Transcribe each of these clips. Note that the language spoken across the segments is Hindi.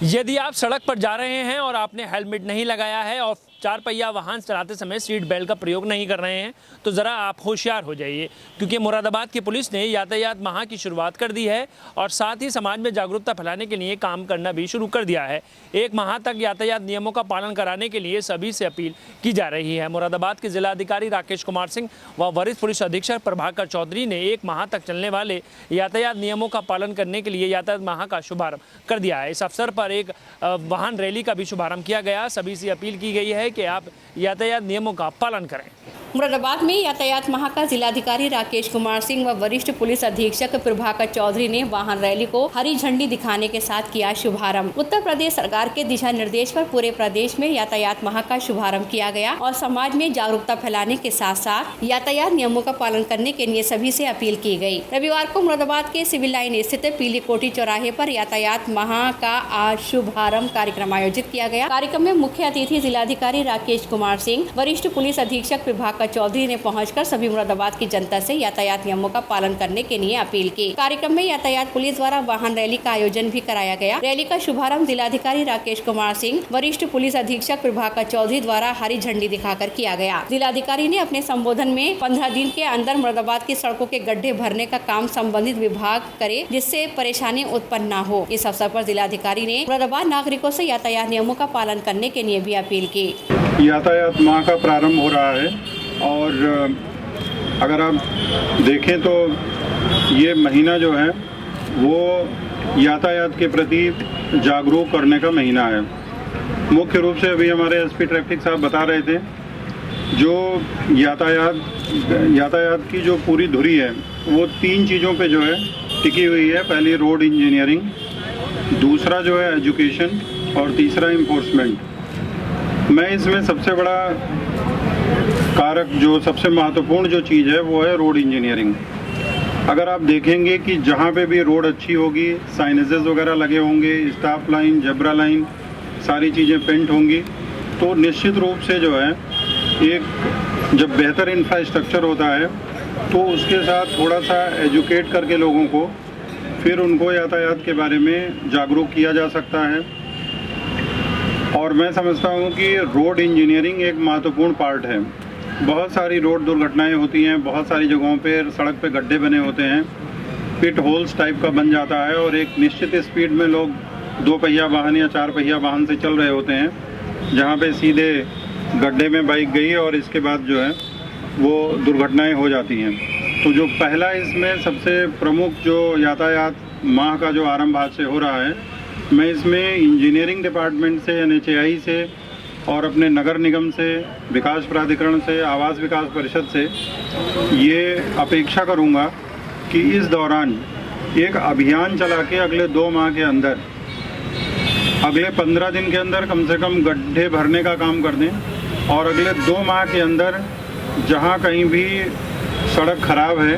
यदि आप सड़क पर जा रहे हैं और आपने हेलमेट नहीं लगाया है और चार पहिया वाहन चलाते समय सीट बेल्ट का प्रयोग नहीं कर रहे हैं तो ज़रा आप होशियार हो जाइए, क्योंकि मुरादाबाद की पुलिस ने यातायात माह की शुरुआत कर दी है और साथ ही समाज में जागरूकता फैलाने के लिए काम करना भी शुरू कर दिया है। एक माह तक यातायात नियमों का पालन कराने के लिए सभी से अपील की जा रही है। मुरादाबाद के जिलाधिकारी राकेश कुमार सिंह व वरिष्ठ पुलिस अधीक्षक प्रभाकर चौधरी ने एक माह तक चलने वाले यातायात नियमों का पालन करने के लिए यातायात माह का शुभारंभ कर दिया है। इस अवसर पर एक वाहन रैली का भी शुभारंभ किया गया। सभी से अपील की गई है कि आप यातायात नियमों का पालन करें। मुरादाबाद में यातायात माह का जिलाधिकारी राकेश कुमार सिंह व वरिष्ठ पुलिस अधीक्षक प्रभाकर चौधरी ने वाहन रैली को हरी झंडी दिखाने के साथ किया शुभारंभ। उत्तर प्रदेश सरकार के दिशा निर्देश पर पूरे प्रदेश में यातायात माह का शुभारंभ किया गया और समाज में जागरूकता फैलाने के साथ साथ यातायात नियमों का पालन करने के लिए सभी से अपील की गयी। रविवार को मुरादाबाद के सिविल लाइन स्थित पीली कोठी चौराहे पर यातायात माह का आज शुभारंभ कार्यक्रम आयोजित किया गया। कार्यक्रम में मुख्य अतिथि जिलाधिकारी राकेश कुमार सिंह, वरिष्ठ पुलिस अधीक्षक प्रभाकर चौधरी ने पहुंचकर सभी मुरादाबाद की जनता से यातायात नियमों का पालन करने के लिए अपील की। कार्यक्रम में यातायात पुलिस द्वारा वाहन रैली का आयोजन भी कराया गया। रैली का शुभारंभ जिलाधिकारी राकेश कुमार सिंह, वरिष्ठ पुलिस अधीक्षक प्रभाकर चौधरी द्वारा हरी झंडी दिखाकर किया गया। जिलाधिकारी ने अपने संबोधन में 15 दिन के अंदर मुरादाबाद की सड़कों के गड्ढे भरने का काम संबंधित विभाग करे, जिससे परेशानी उत्पन्न न हो। इस अवसर पर जिलाधिकारी ने मुरादाबाद नागरिकों से यातायात नियमों का पालन करने के लिए भी अपील की। यातायात माह का प्रारंभ हो रहा है और अगर आप देखें तो ये महीना जो है वो यातायात के प्रति जागरूक करने का महीना है। मुख्य रूप से अभी हमारे एसपी ट्रैफिक साहब बता रहे थे, जो यातायात की जो पूरी धुरी है वो 3 चीज़ों पे जो है टिकी हुई है। पहली रोड इंजीनियरिंग, दूसरा जो है एजुकेशन और तीसरा इन्फोर्समेंट। मैं इसमें सबसे बड़ा कारक, जो सबसे महत्वपूर्ण जो चीज़ है वो है रोड इंजीनियरिंग। अगर आप देखेंगे कि जहाँ पे भी रोड अच्छी होगी, साइनेजेस वगैरह लगे होंगे, स्टॉप लाइन, जेब्रा लाइन, सारी चीज़ें पेंट होंगी, तो निश्चित रूप से जो है एक जब बेहतर इंफ्रास्ट्रक्चर होता है तो उसके साथ थोड़ा सा एजुकेट करके लोगों को फिर उनको यातायात के बारे में जागरूक किया जा सकता है। और मैं समझता हूँ कि रोड इंजीनियरिंग एक महत्वपूर्ण पार्ट है। बहुत सारी रोड दुर्घटनाएं होती हैं, बहुत सारी जगहों पे सड़क पे गड्ढे बने होते हैं, पिट होल्स टाइप का बन जाता है और एक निश्चित स्पीड में लोग 2 पहिया वाहन या 4 पहिया वाहन से चल रहे होते हैं, जहाँ पे सीधे गड्ढे में बाइक गई और इसके बाद जो है वो दुर्घटनाएं हो जाती हैं। तो जो पहला इसमें सबसे प्रमुख जो यातायात माह का जो आरंभ आज से हो रहा है, मैं इसमें इंजीनियरिंग डिपार्टमेंट से, NHAI से और अपने नगर निगम से, विकास प्राधिकरण से, आवास विकास परिषद से ये अपेक्षा करूंगा कि इस दौरान एक अभियान चला के अगले 2 माह के अंदर, अगले 15 दिन के अंदर कम से कम गड्ढे भरने का काम कर दें और अगले 2 माह के अंदर जहां कहीं भी सड़क खराब है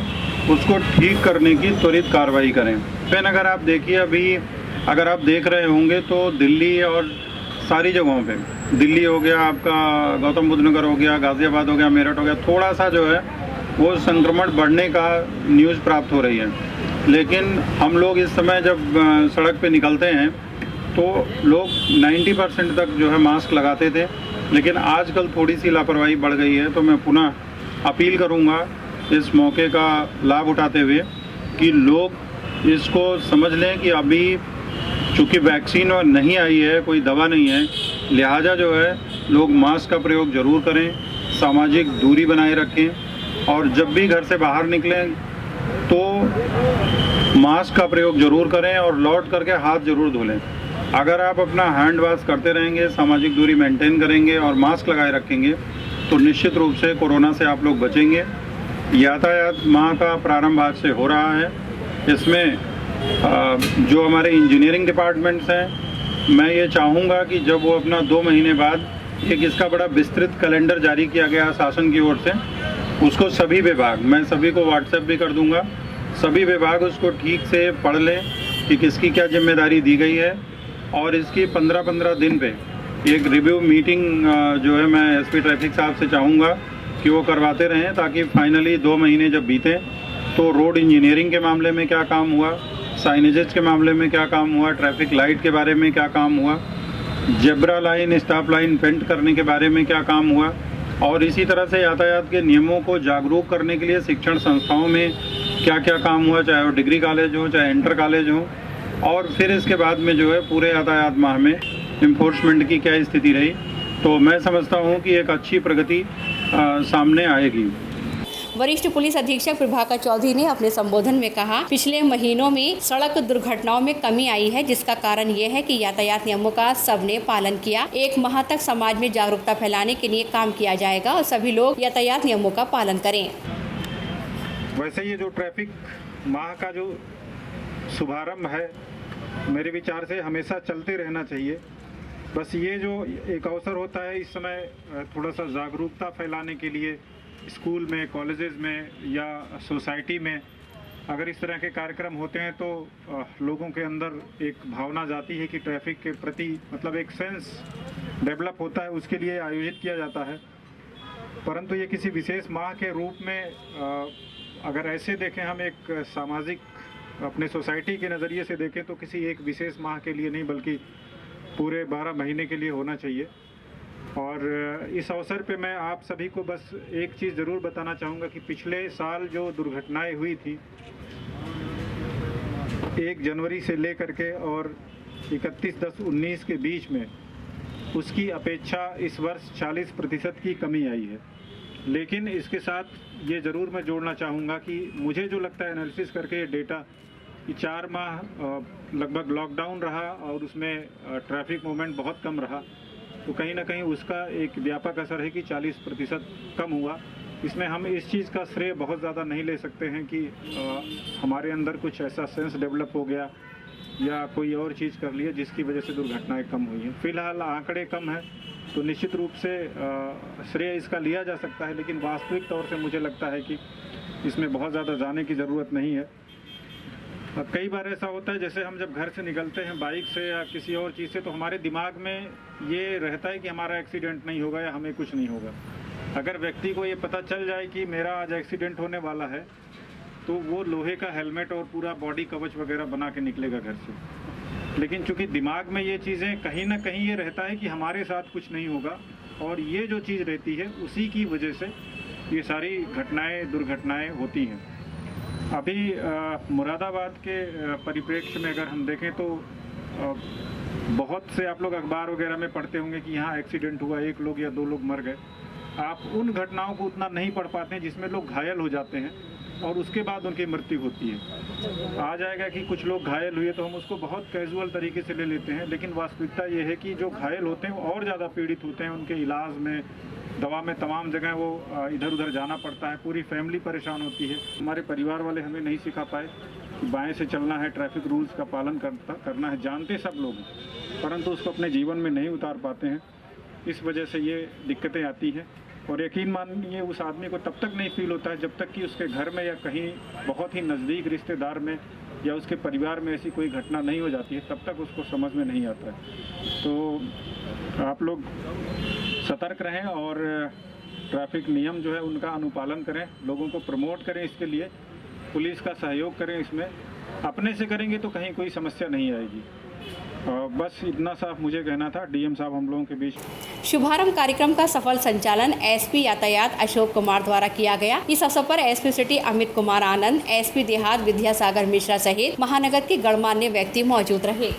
उसको ठीक करने की त्वरित कार्रवाई करें। फिर अगर आप देखिए, अभी अगर आप देख रहे होंगे तो दिल्ली और सारी जगहों पे, दिल्ली हो गया, आपका गौतम बुद्ध नगर हो गया, गाज़ियाबाद हो गया, मेरठ हो गया, थोड़ा सा जो है वो संक्रमण बढ़ने का न्यूज़ प्राप्त हो रही है। लेकिन हम लोग इस समय जब सड़क पे निकलते हैं तो लोग 90% तक जो है मास्क लगाते थे, लेकिन आजकल थोड़ी सी लापरवाही बढ़ गई है। तो मैं पुनः अपील करूँगा इस मौके का लाभ उठाते हुए कि लोग इसको समझ लें कि अभी चूँकि वैक्सीन और नहीं आई है, कोई दवा नहीं है, लिहाजा जो है लोग मास्क का प्रयोग ज़रूर करें, सामाजिक दूरी बनाए रखें और जब भी घर से बाहर निकलें तो मास्क का प्रयोग ज़रूर करें और लौट करके हाथ ज़रूर धुलें। अगर आप अपना हैंड वॉश करते रहेंगे, सामाजिक दूरी मेंटेन करेंगे और मास्क लगाए रखेंगे तो निश्चित रूप से कोरोना से आप लोग बचेंगे। यातायात माह का प्रारंभ आज से हो रहा है। इसमें जो हमारे इंजीनियरिंग डिपार्टमेंट्स हैं, मैं ये चाहूँगा कि जब वो अपना 2 महीने बाद एक इसका बड़ा विस्तृत कैलेंडर जारी किया गया शासन की ओर से, उसको सभी विभाग, मैं सभी को व्हाट्सएप भी कर दूँगा, सभी विभाग उसको ठीक से पढ़ लें कि किसकी क्या जिम्मेदारी दी गई है और इसकी 15-15 दिन पे एक रिव्यू मीटिंग जो है मैं एसपी ट्रैफिक साहब से चाहूँगा कि वो करवाते रहें, ताकि फाइनली 2 महीने जब बीते तो रोड इंजीनियरिंग के मामले में क्या काम हुआ, साइनेजेस के मामले में क्या काम हुआ, ट्रैफिक लाइट के बारे में क्या काम हुआ, zebra line stop line paint करने के बारे में क्या काम हुआ, और इसी तरह से यातायात के नियमों को जागरूक करने के लिए शिक्षण संस्थाओं में क्या क्या काम हुआ, चाहे वो डिग्री कॉलेज हो चाहे इंटर कॉलेज हो, और फिर इसके बाद में जो है पूरे यातायात माह में इन्फोर्समेंट की क्या स्थिति रही। तो मैं समझता हूँ कि एक अच्छी प्रगति सामने आएगी। वरिष्ठ पुलिस अधीक्षक प्रभाकर चौधरी ने अपने संबोधन में कहा, पिछले महीनों में सड़क दुर्घटनाओं में कमी आई है, जिसका कारण ये है कि यातायात नियमों का सबने पालन किया। 1 माह तक समाज में जागरूकता फैलाने के लिए काम किया जाएगा और सभी लोग यातायात नियमों का पालन करें। वैसे ये जो ट्रैफिक माह का जो शुभारंभ है, मेरे विचार से हमेशा चलते रहना चाहिए। बस ये जो एक अवसर होता है इस समय थोड़ा सा जागरूकता फैलाने के लिए स्कूल में, कॉलेजेस में या सोसाइटी में अगर इस तरह के कार्यक्रम होते हैं तो लोगों के अंदर एक भावना जाती है कि ट्रैफिक के प्रति मतलब एक सेंस डेवलप होता है, उसके लिए आयोजित किया जाता है। परंतु ये किसी विशेष माह के रूप में अगर ऐसे देखें, हम एक सामाजिक अपने सोसाइटी के नज़रिए से देखें तो किसी एक विशेष माह के लिए नहीं बल्कि पूरे 12 महीने के लिए होना चाहिए। और इस अवसर पे मैं आप सभी को बस एक चीज़ ज़रूर बताना चाहूँगा कि पिछले साल जो दुर्घटनाएं हुई थी 1 जनवरी से लेकर के और 31/10/19 के बीच में, उसकी अपेक्षा इस वर्ष 40% की कमी आई है। लेकिन इसके साथ ये ज़रूर मैं जोड़ना चाहूँगा कि मुझे जो लगता है एनालिसिस करके ये डेटा कि 4 माह लगभग लॉकडाउन रहा और उसमें ट्रैफिक मूवमेंट बहुत कम रहा, तो कहीं ना कहीं उसका एक व्यापक असर है कि 40% कम हुआ। इसमें हम इस चीज़ का श्रेय बहुत ज़्यादा नहीं ले सकते हैं कि हमारे अंदर कुछ ऐसा सेंस डेवलप हो गया या कोई और चीज़ कर लिया जिसकी वजह से दुर्घटनाएं कम हुई हैं। फिलहाल आंकड़े कम हैं तो निश्चित रूप से श्रेय इसका लिया जा सकता है, लेकिन वास्तविक तौर से मुझे लगता है कि इसमें बहुत ज़्यादा जाने की ज़रूरत नहीं है। कई बार ऐसा होता है जैसे हम जब घर से निकलते हैं बाइक से या किसी और चीज़ से, तो हमारे दिमाग में ये रहता है कि हमारा एक्सीडेंट नहीं होगा या हमें कुछ नहीं होगा। अगर व्यक्ति को ये पता चल जाए कि मेरा आज एक्सीडेंट होने वाला है तो वो लोहे का हेलमेट और पूरा बॉडी कवच वगैरह बना के निकलेगा घर से। लेकिन चूंकि दिमाग में ये चीज़ें कहीं ना कहीं ये रहता है कि हमारे साथ कुछ नहीं होगा, और ये जो चीज़ रहती है उसी की वजह से ये सारी घटनाएं दुर्घटनाएं होती हैं। अभी मुरादाबाद के परिप्रेक्ष्य में अगर हम देखें तो बहुत से आप लोग अखबार वगैरह में पढ़ते होंगे कि यहाँ एक्सीडेंट हुआ, 1 लोग या 2 लोग मर गए। आप उन घटनाओं को उतना नहीं पढ़ पाते हैं जिसमें लोग घायल हो जाते हैं और उसके बाद उनकी मृत्यु होती है। आ जाएगा कि कुछ लोग घायल हुए तो हम उसको बहुत कैजुअल तरीके से ले लेते हैं, लेकिन वास्तविकता ये है कि जो घायल होते हैं वो और ज़्यादा पीड़ित होते हैं। उनके इलाज में, दवा में, तमाम जगह वो इधर उधर जाना पड़ता है, पूरी फैमिली परेशान होती है। हमारे परिवार वाले हमें नहीं सिखा पाए कि बाएं से चलना है, ट्रैफिक रूल्स का पालन करना है, जानते सब लोग हैं, परंतु उसको अपने जीवन में नहीं उतार पाते हैं। इस वजह से ये दिक्कतें आती हैं। और यकीन मानिए उस आदमी को तब तक नहीं फील होता है जब तक कि उसके घर में या कहीं बहुत ही नज़दीक रिश्तेदार में या उसके परिवार में ऐसी कोई घटना नहीं हो जाती है, तब तक उसको समझ में नहीं आता है। तो आप लोग सतर्क रहें और ट्रैफिक नियम जो है उनका अनुपालन करें, लोगों को प्रमोट करें, इसके लिए पुलिस का सहयोग करें। इसमें अपने से करेंगे तो कहीं कोई समस्या नहीं आएगी। बस इतना सा मुझे कहना था। डीएम साहब हम लोगों के बीच। शुभारंभ कार्यक्रम का सफल संचालन एसपी यातायात अशोक कुमार द्वारा किया गया। इस अवसर पर SP city Amit Kumar Anand, SP देहात विद्यासागर मिश्रा सहित महानगर के गणमान्य व्यक्ति मौजूद रहे।